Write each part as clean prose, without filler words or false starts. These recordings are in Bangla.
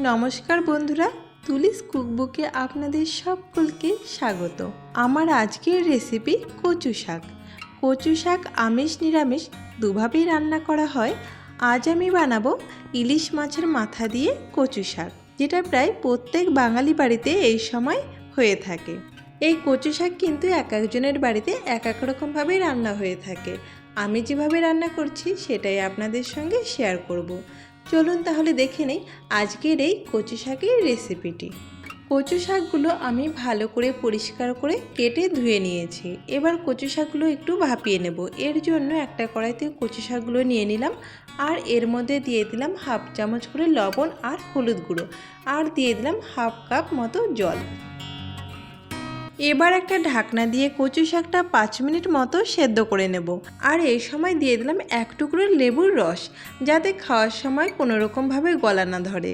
নমস্কার বন্ধুরা, তুলিস কুকবুকে আপনাদের সকলকে স্বাগত। আমার আজকের রেসিপি কচু শাক। কচু শাক আমিষ নিরামিষ দুভাবেই রান্না করা হয়। আজ আমি বানাবো ইলিশ মাছের মাথা দিয়ে কচু শাক, যেটা প্রায় প্রত্যেক বাঙালি বাড়িতে এই সময় হয়ে থাকে। এই কচু শাক কিন্তু এক একজনের বাড়িতে এক এক রকমভাবেই রান্না হয়ে থাকে। আমি যেভাবে রান্না করছি সেটাই আপনাদের সঙ্গে শেয়ার করব। চলুন তাহলে দেখে নেই আজকের এই কচু শাকের রেসিপিটি। কচু শাকগুলো আমি ভালো করে পরিষ্কার করে কেটে ধুয়ে নিয়েছি। এবার কচু শাকগুলো একটু ভাপিয়ে নেব। এর জন্য একটা কড়াইতে কচু শাকগুলো নিয়ে নিলাম, আর এর মধ্যে দিয়ে দিলাম হাফ চামচ করে লবণ আর হলুদ গুঁড়ো, আর দিয়ে দিলাম হাফ কাপ মতো জল। এবার একটা ঢাকনা দিয়ে কচু শাকটা 5 মিনিট মতো সেদ্ধ করে নেব। আর এই সময় দিয়ে দিলাম এক টুকরো লেবুর রস, যাতে খাওয়ার সময় কোনো রকমভাবে গলা না ধরে।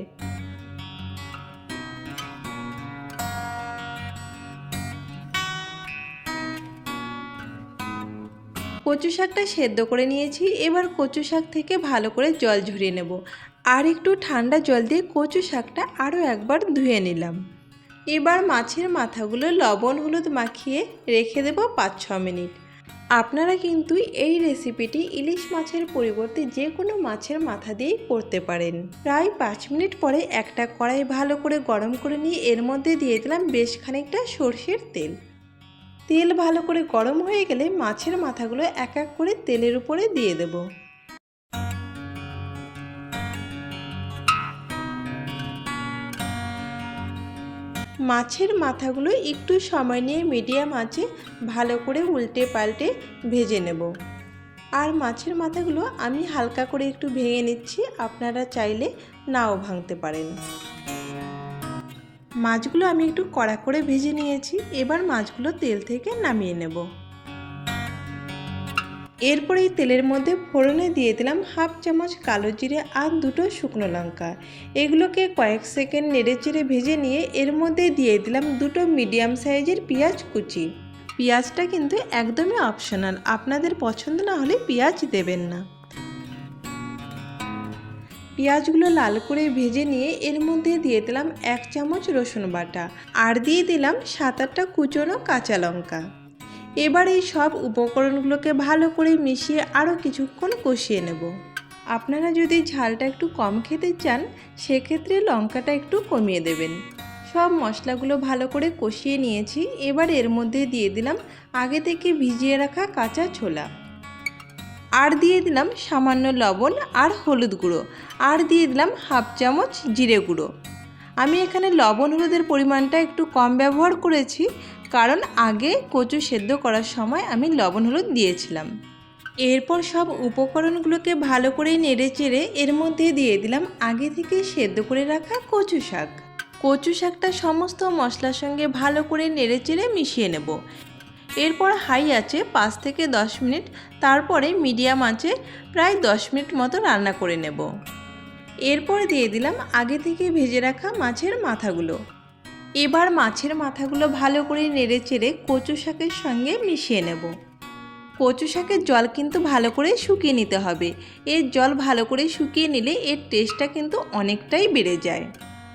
কচু শাকটা সেদ্ধ করে নিয়েছি। এবার কচু শাক থেকে ভালো করে জল ঝরিয়ে নেব, আর একটু ঠান্ডা জল দিয়ে কচু শাকটা আরও একবার ধুয়ে নিলাম। এবার মাছের মাথাগুলো লবণ হলুদ মাখিয়ে রেখে দেব 5-6 মিনিট। আপনারা কিন্তু এই রেসিপিটি ইলিশ মাছের পরিবর্তে যে কোনো মাছের মাথা দিয়েই করতে পারেন। প্রায় 5 মিনিট পরে একটা কড়াই ভালো করে গরম করে নিয়ে এর মধ্যে দিয়ে দিলাম বেশ খানিকটা সরষের তেল। তেল ভালো করে গরম হয়ে গেলে মাছের মাথাগুলো এক এক করে তেলের উপরে দিয়ে দেব। মাছের মাথাগুলো একটু সময় নিয়ে মিডিয়াম আঁচে ভালো করে উল্টে পাল্টে ভেজে নেব। আর মাছের মাথাগুলো আমি হালকা করে একটু ভেঙে নিচ্ছি, আপনারা চাইলে নাও ভাঙতে পারেন। মাছগুলো আমি একটু কড়া করে ভেজে নিয়েছি। এবার মাছগুলো তেল থেকে নামিয়ে নেব। এরপরে এই তেলের মধ্যে ফোড়নে দিয়ে দিলাম হাফ চামচ কালো জিরে আর 2টো শুকনো লঙ্কা। এগুলোকে কয়েক সেকেন্ড নেড়েচেড়ে ভেজে নিয়ে এর মধ্যে দিয়ে দিলাম 2টো মিডিয়াম সাইজের পেঁয়াজ কুচি। পেঁয়াজটা কিন্তু একদমই অপশনাল, আপনাদের পছন্দ না হলে পেঁয়াজ দেবেন না। পেঁয়াজগুলো লাল করে ভেজে নিয়ে এর মধ্যে দিয়ে দিলাম 1 চামচ রসুন বাটা, আর দিয়ে দিলাম 7-8টা কুচনো কাঁচা লঙ্কা। এবার এই সব উপকরণগুলোকে ভালো করে মিশিয়ে আরও কিছুক্ষণ কষিয়ে নেব। আপনারা যদি ঝালটা একটু কম খেতে চান সেক্ষেত্রে লঙ্কাটা একটু কমিয়ে দেবেন। সব মশলাগুলো ভালো করে কষিয়ে নিয়েছি। এবার এর মধ্যে দিয়ে দিলাম আগে থেকে ভিজিয়ে রাখা কাঁচা ছোলা, আর দিয়ে দিলাম সামান্য লবণ আর হলুদ গুঁড়ো, আর দিয়ে দিলাম হাফ চামচ জিরে গুঁড়ো। আমি এখানে লবণ হলুদের পরিমাণটা একটু কম ব্যবহার করেছি, কারণ আগে কচু সেদ্ধ করার সময় আমি লবণ হলুদ দিয়েছিলাম। এরপর সব উপকরণগুলোকে ভালো করে নেড়েচেড়ে এর মধ্যে দিয়ে দিলাম আগে থেকে সেদ্ধ করে রাখা কচু শাক। কচু শাকটা সমস্ত মশলার সঙ্গে ভালো করে নেড়েচেড়ে মিশিয়ে নেব। এরপর হাই আঁচে 5 থেকে 10 মিনিট, তারপরে মিডিয়াম আঁচে প্রায় 10 মিনিট মতো রান্না করে নেব। এরপর দিয়ে দিলাম আগে থেকে ভেজে রাখা মাছের মাথাগুলো। এবার মাছের মাথাগুলো ভালো করে নেড়েচেড়ে কচু শাকের সঙ্গে মিশিয়ে নেব। কচু শাকের জল কিন্তু ভালো করে শুকিয়ে নিতে হবে। এর জল ভালো করে শুকিয়ে নিলে এর টেস্টটা কিন্তু অনেকটাই বেড়ে যায়।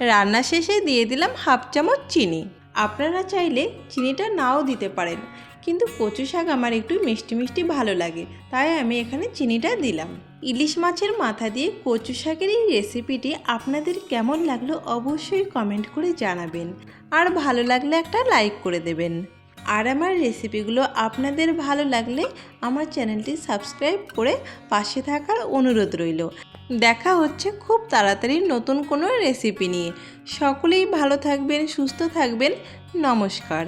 রান্না শেষে দিয়ে দিলাম হাফ চামচ চিনি। আপনারা চাইলে চিনিটা নাও দিতে পারেন, কিন্তু কচু শাক আমার একটু মিষ্টি মিষ্টি ভালো লাগে, তাই আমি এখানে চিনিটা দিলাম। ইলিশ মাছের মাথা দিয়ে কচু শাকের এই রেসিপিটি আপনাদের কেমন লাগলো অবশ্যই কমেন্ট করে জানাবেন, আর ভালো লাগলে একটা লাইক করে দেবেন। আর আমার রেসিপিগুলো আপনাদের ভালো লাগলে আমার চ্যানেলটি সাবস্ক্রাইব করে পাশে থাকার অনুরোধ রইল। দেখা হচ্ছে খুব তাড়াতাড়ি নতুন কোনো রেসিপি নিয়ে। সকলেই ভালো থাকবেন, সুস্থ থাকবেন। নমস্কার।